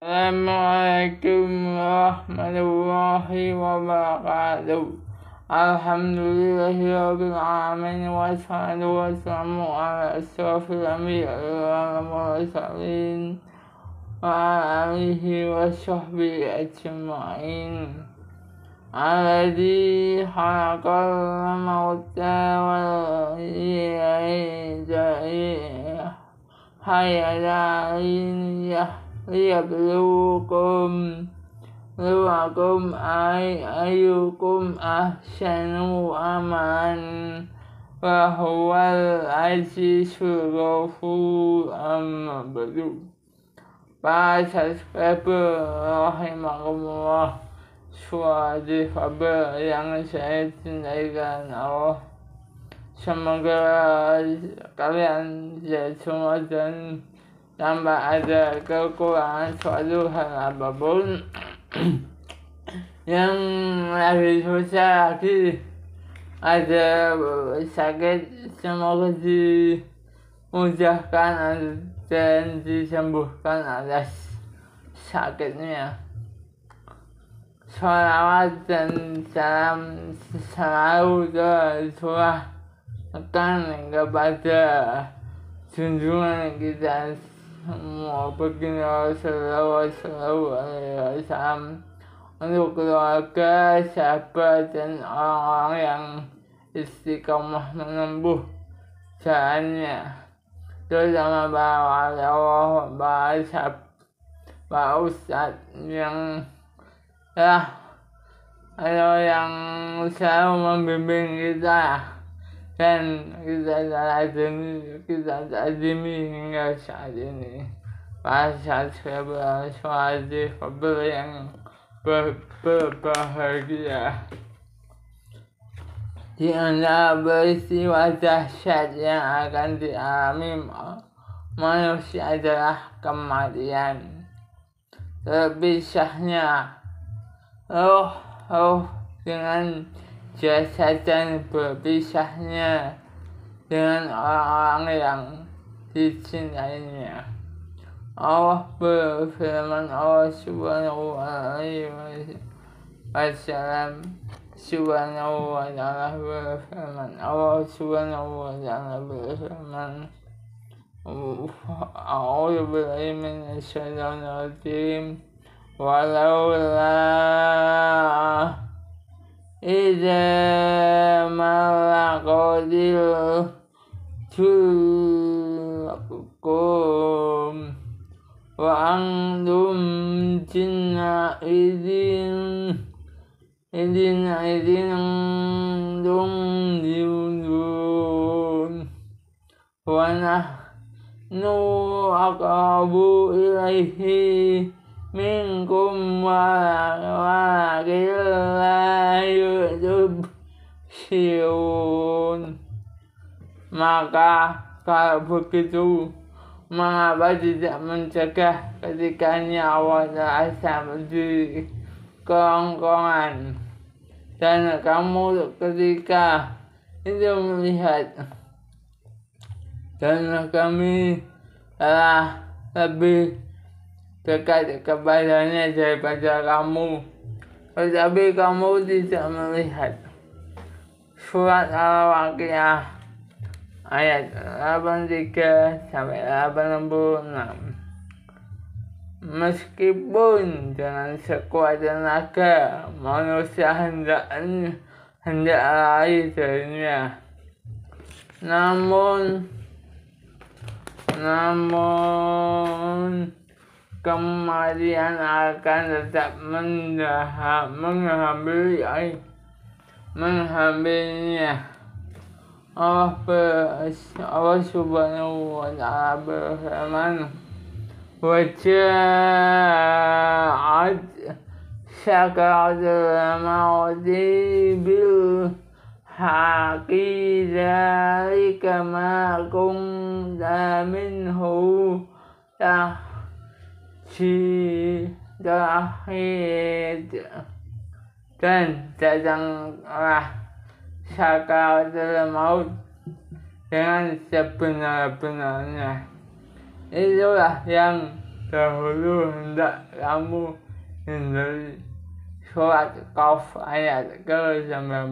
Assalamualaikum warahmatullahi wabarakatuh. Alhamdulillahirabbil alamin wassalatu wassalamu ala asyrofil anbiya'i wal mursalin wa ala alihi washabbihi ajma'in. Alladzi khalaqal mauta wal hayata liyabluwakum ayyukum ahsanu amalan wa huwal azizul ghafur. Amma ba'du. Para subscriber rahimakumullah, suara difabel yang saya cintai karena Allah, semoga kalian semua dan tanpa ada kekurangan suatu hal apapun yang lagi susah, lagi ada sakit, semoga dimudahkan dan disembuhkan atas sakitnya. Shalawat dan salam selalu tercurahkan kepada junjungan kita semua, baginda Sallallahu Alaihi Wasallam, untuk keluarga, sahabat, dan orang-orang yang istiqomah menempuh jalannya, terutama para wali Allah, para sahabat, para ustadz yang yang selalu membimbing kita dan kita tajami hingga saat ini. Para subscriber suara difabel yang berbahagia, di antara peristiwa dahsyat yang akan dialami manusia adalah kematian, terpisahnya roh dengan jasad dan berpisahnya dengan orang-orang yang dicintainya. Allah berfirman, Allah Subhanahu wa ta'ala berfirman, A'udzu billahi minasy syaithanir rajim. Walaula idza malaqadil tulaqum wa antum jinna idin dum diundun wa nahnu aqrabu ilaihi minkum walakin la yubsirun. Maka kalau begitu, mengapa tidak mencegah ketika nyawa terasa di kerongkongan, dan kamu ketika itu melihat, dan kami telah lebih dekat kepadanya daripada kamu, tetapi kamu tidak melihat. Surat Al-Waqiah ayat 83-86. Meskipun dengan sekuat tenaga manusia hendak lari darinya, namun kematian akan tetap menghampirinya. Allah Subhanahu wa ta'ala berfirman, waja'at sakaratul mauti bil haqqi dzalika ma kunta minhu tahid. Dan datanglah sakaratul maut dengan sebenar-benarnya. Itulah yang dahulu hendak kamu hindari. Surat Qaf ayat ke-19.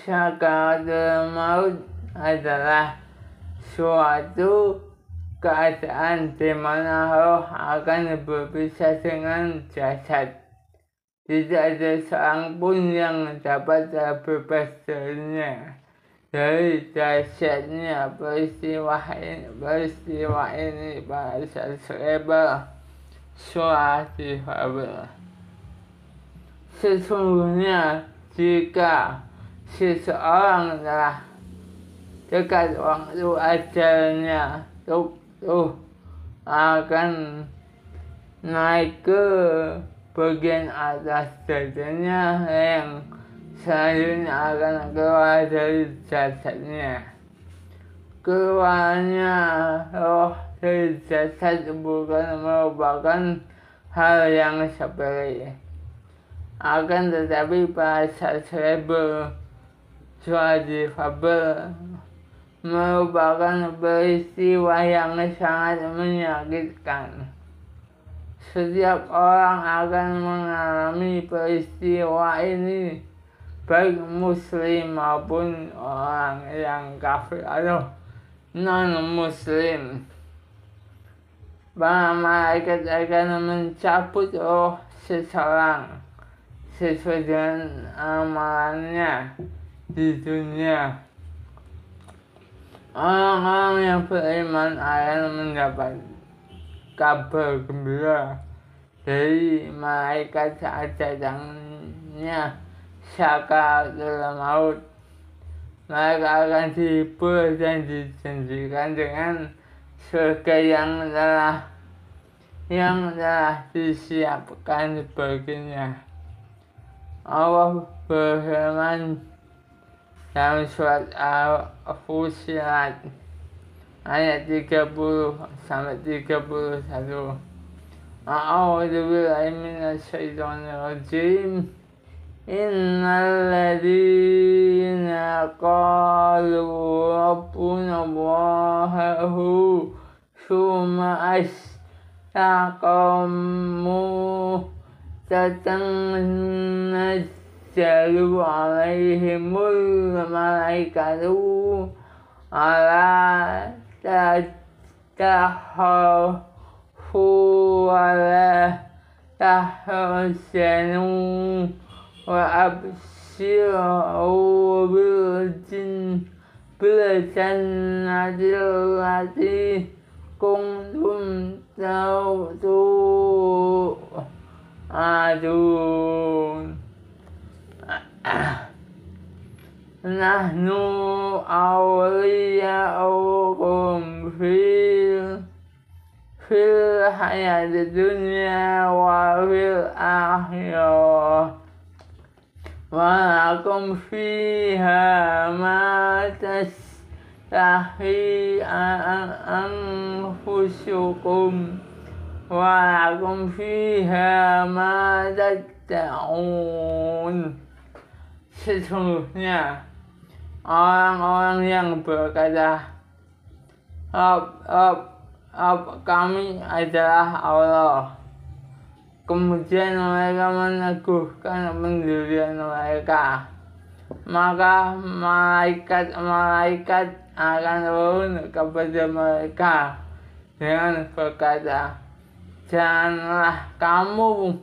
Sakaratul maut adalah suatu keadaan di mana roh akan berpisah dengan jasad. Tidak ada seorang pun yang dapat terbebas darinya. Dari dahsyatnya peristiwa ini bahasa selebar surah difabel. Sesungguhnya jika seseorang telah dekat waktu ajalnya, tuh akan naik ke bagian atas dadanya yang selanjutnya akan keluar dari jasadnya. Keluarnya roh dari jasad bukan merupakan hal yang sepele. Akan tetapi bahasa cerebral surah difabel merupakan peristiwa yang sangat menyakitkan. Setiap orang akan mengalami peristiwa ini, baik muslim maupun orang yang kafir atau non-muslim. Para malaikat akan mencabut roh seseorang sesuai dengan amalannya di dunia. Orang-orang yang beriman akan mendapat kabar gembira dari malaikat saat datangnya sakaratul maut. Mereka akan dihibur dan dijanjikan dengan surga yang telah disiapkan baginya. Allah berfirman dalam surat Al-Fussilat ayat 30-31. A'udzu billahi minasyaitonir rajim. Innal ladzina qalu rabbuna Allahu tsumma istaqamu tatanazzalu alaihimul malaikatu ala takhafu wa la tahzanu wa abshiru bil jannati allati kuntum tu'adun. Nahnu awliya'ukum fil hayati dunya wa fil akhirah wa lakum fiha ma tastahi anfusukum wa lakum fiha ma tad'un. Sesungguhnya orang-orang yang berkata Rabb kami adalah Allah, kemudian mereka meneguhkan pendirian mereka, maka malaikat akan turun kepada mereka dengan berkata, janganlah kamu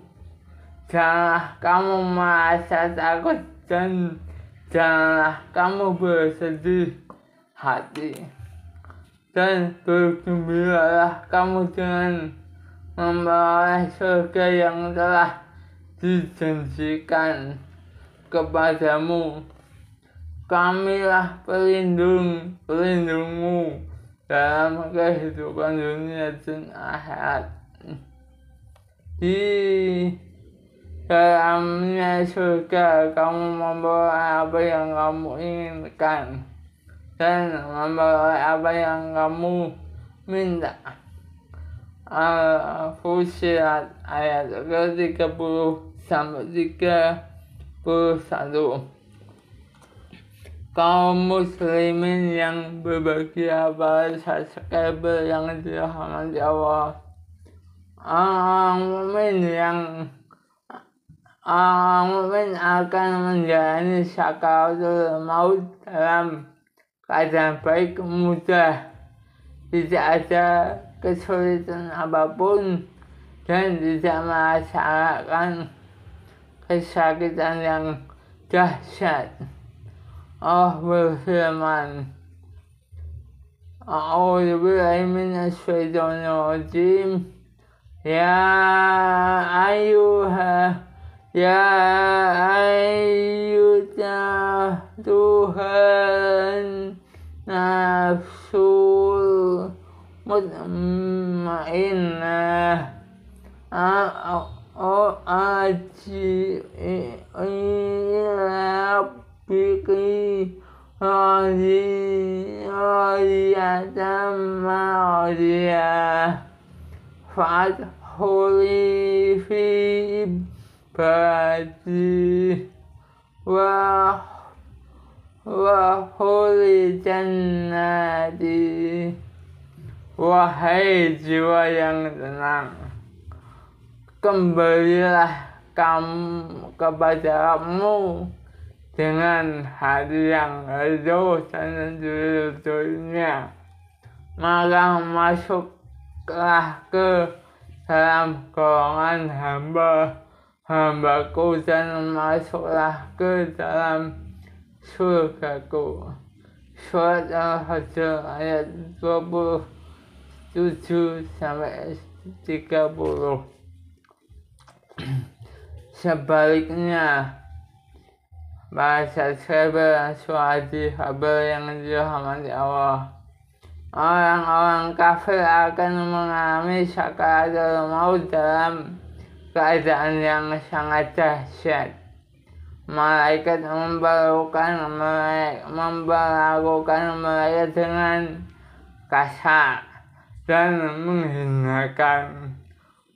merasa takut dan janganlah kamu bersedih hati, dan bergembiralah kamu dengan memperoleh surga yang telah dijanjikan kepadamu. Kamilah pelindungmu dalam kehidupan dunia dan akhirat. Di dalamnya surga kamu memperoleh apa yang kamu inginkan dan memperoleh apa yang kamu minta. Al-Fussilat ayat ke-30-31. kaum muslimin yang berbahagia, para subscriber yang dirahmati Allah. Orang mukmin akan menjalani sakaratul maut dalam keadaan baik mudah, tidak ada kesulitan apapun dan tidak merasakan kesakitan yang dahsyat. Allah berfirman, A'udzubillahi minasyaitonirrajim. Ya ayyuhal Tuhan nafsul mutmainnah aji ila rabbiki radiyatan maradiyah fadkhuli fi ibadi wa khuli jannati. Wahai jiwa yang tenang, kembalilah kamu kepada Rabbmu dengan hati yang ridho dan sejujurnya, maka masuklah ke dalam golongan hambaku dan masuklah ke dalam surgaku. Surat Al-Hajj ayat 27-30. Sebaliknya, bahasa subscriber suhadi kabar yang dirahmati Allah, orang-orang kafir akan mengalami sakaratul maut dalam keadaan yang sangat dahsyat. Malaikat memperlakukan mereka dengan kasar dan menghinakan.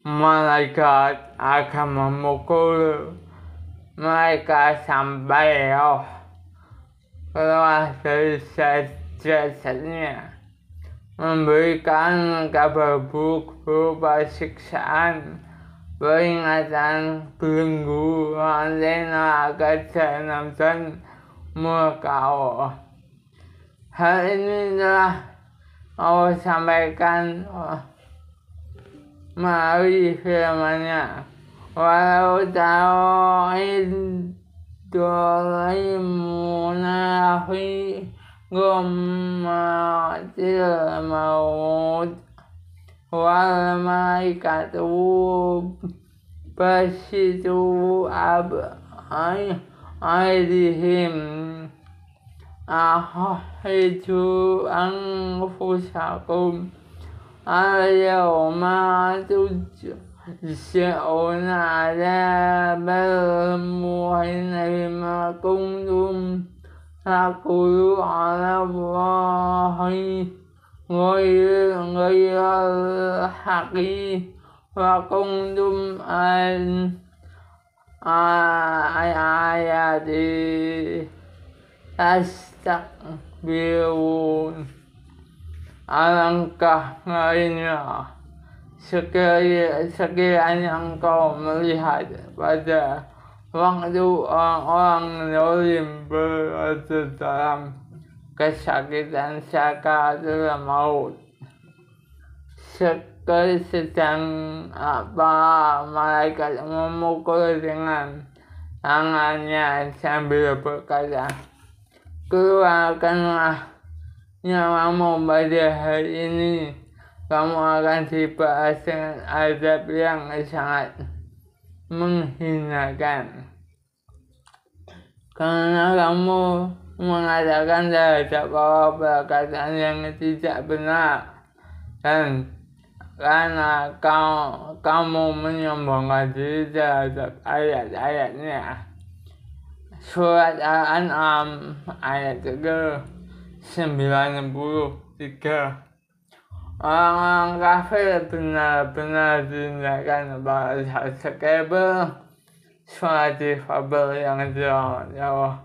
Malaikat akan memukul mereka sampai roh keluar dari jasadnya, memberikan kabar buruk berupa siksaan, peringatan, belenggu, rantai neraka jahanam dan murka Allah. Hal ini telah Allah sampaikan melalui firman-Nya, walau tara idzalimuna fi ghammatil maut wal malaikatu basitu aydihim akhiju anfusakum al-yawma tujza'una 'adzabal muhina bima kuntum taqulu 'ala Allahi ghairal haqqi wa kuntum an ayati tastakbirun. Alangkah lainnya sekiranya engkau melihat pada waktu orang-orang zalim berada dalam kesakitan sakaratul maut, sedang malaikat memukul dengan tangannya sambil berkata, keluarkanlah nyawamu pada hari ini, kamu akan dibahas dengan azab yang sangat menghinakan, karena kamu mengatakan terhadap Allah perkataan yang tidak benar, dan karena kamu menyombongkan diri terhadap ayat-ayatnya. Surat Al-An'am ayat 93. Orang kafir benar-benar diindahkan para subscriber suatu fabel yang dirahmati Allah.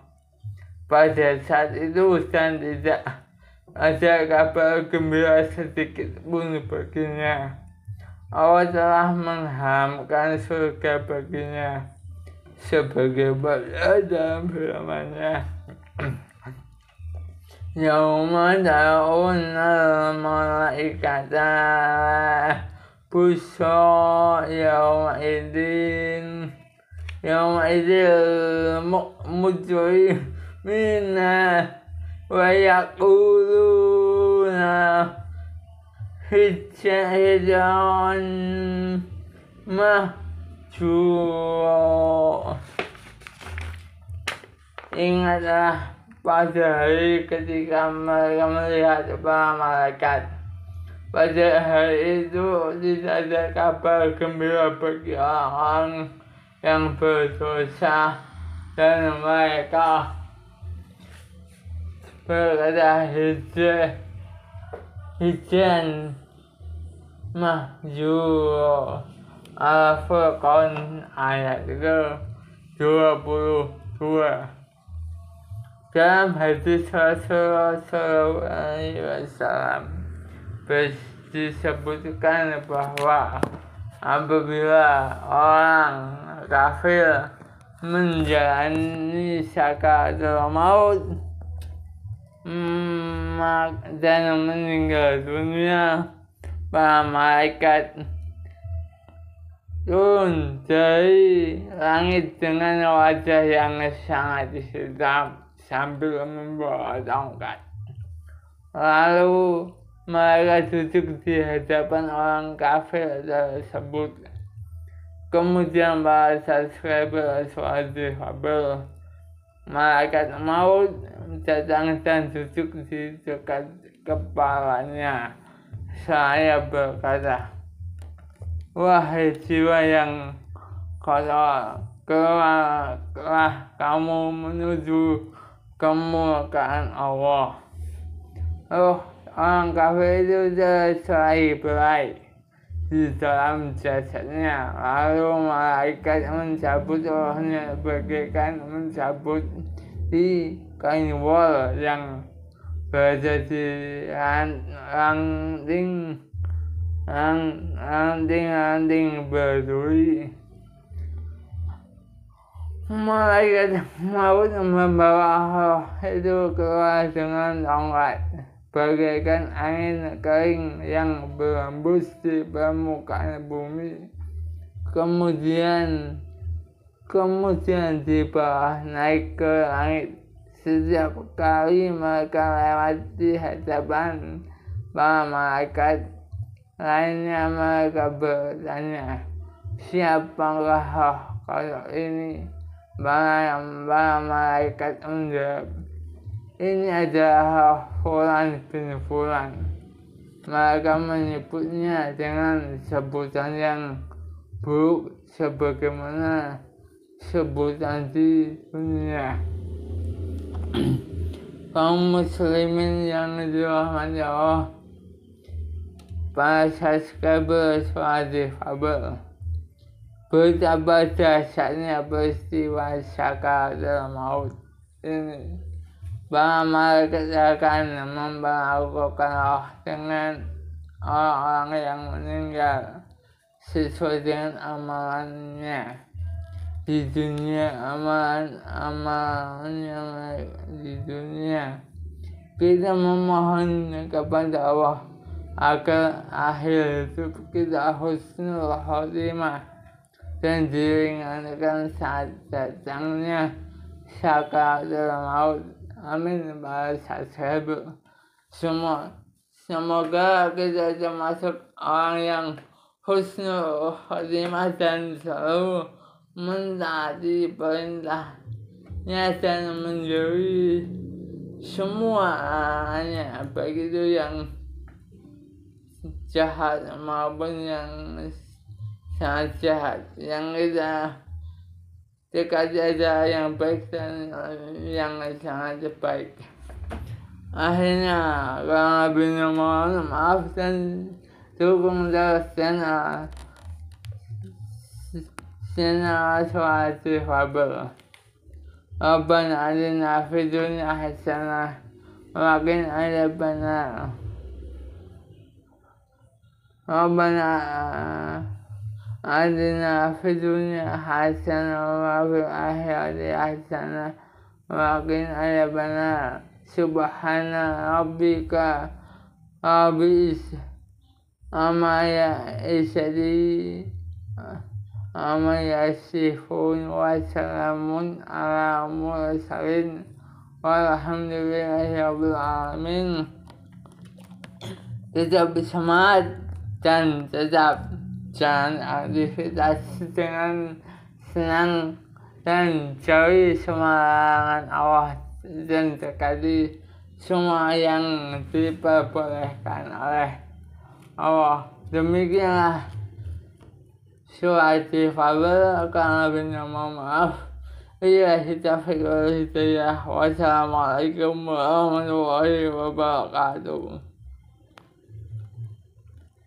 Pada saat itu Stan tidak ada kabar gembira sedikit pun baginya. Allah telah menghamkan surga baginya sebagai balas dalam firman-Nya. Yauma ta'unna malaikata busra yauma idin mujrimina wa yaquluna hijran mahjura. Ingatlah pada hari ketika mereka melihat para malaikat. Pada hari itu tidak ada kabar gembira bagi orang yang berdosa, dan mereka berkata hijran mahjura. Al-Furqan ayat ke-22. Dalam hadis Rasulullah SAW disebutkan bahwa apabila orang kafir menjalani sakaratul maut dan meninggal dunia, para malaikat turun dari langit dengan wajah yang sangat sedap sambil membawa tongkat. Lalu mereka duduk di hadapan orang kafir tersebut. Kemudian para subscriber Fabel, malaikat maut datang dan duduk di dekat kepalanya. Saya berkata, wahai jiwa yang kotor, keluarlah kamu menuju kemurkaan Allah. Orang kafir itu tercerai-berai di dalam jasadnya. Lalu malaikat mencabut rohnya bagaikan mencabut di kain wol yang berada di ranting berduri. Malaikat maut membawa roh itu keluar dengan tongkat, bagaikan angin kering yang berembus di permukaan bumi. Kemudian di bawah naik ke langit. Setiap kali mereka lewat di hadapan para malaikat lainnya, mereka bertanya, siapakah roh kalau ini? Para malaikat menjawab, ini adalah roh Fulan bin Fulan. Mereka menyebutnya dengan sebutan yang buruk sebagaimana sebutan di dunia. Kaum muslimin yang dirahmati Allah, para subscriber Fabel, betapa dahsyatnya peristiwa sakaratul maut ini. Para malaikat akan memperlakukan roh dengan orang-orang yang meninggal sesuai dengan amalannya di dunia. Amalannya di dunia. Kita memohon kepada Allah agar akhir hidup kita husnul khotimah dan diringankan saat datangnya sakaratul maut. Amin. Para subscriber, semoga kita termasuk orang yang husnul khotimah dan selalu mentaati perintahnya dan menjauhi semuanya, baik itu yang jahat maupun yang sangat jahat. Yang kita dekat saja yang baik dan yang sangat baik. Akhirnya, karena lebihnya mohon maaf dan dukung terus channel Suara Fabel. Rabbana atina fid dunya hasanah wa qina adzabannar. Rabbana atina fid dunya hasanah wa fil akhirati hasanah wa qina adzabannar. Subhana rabbika rabbil amma yasifun wa salamun ala mursalin walhamdulillahi rabbil alamin. Tetap bersemangat dan tetap jalan aktivitas dengan senang dan cari semangat Allah dan dekati semua yang diperbolehkan oleh Allah. Demikianlah surat Al-Fadl. Karena lebihnya mohon maaf. Wassalamualaikum warahmatullahi wabarakatuh.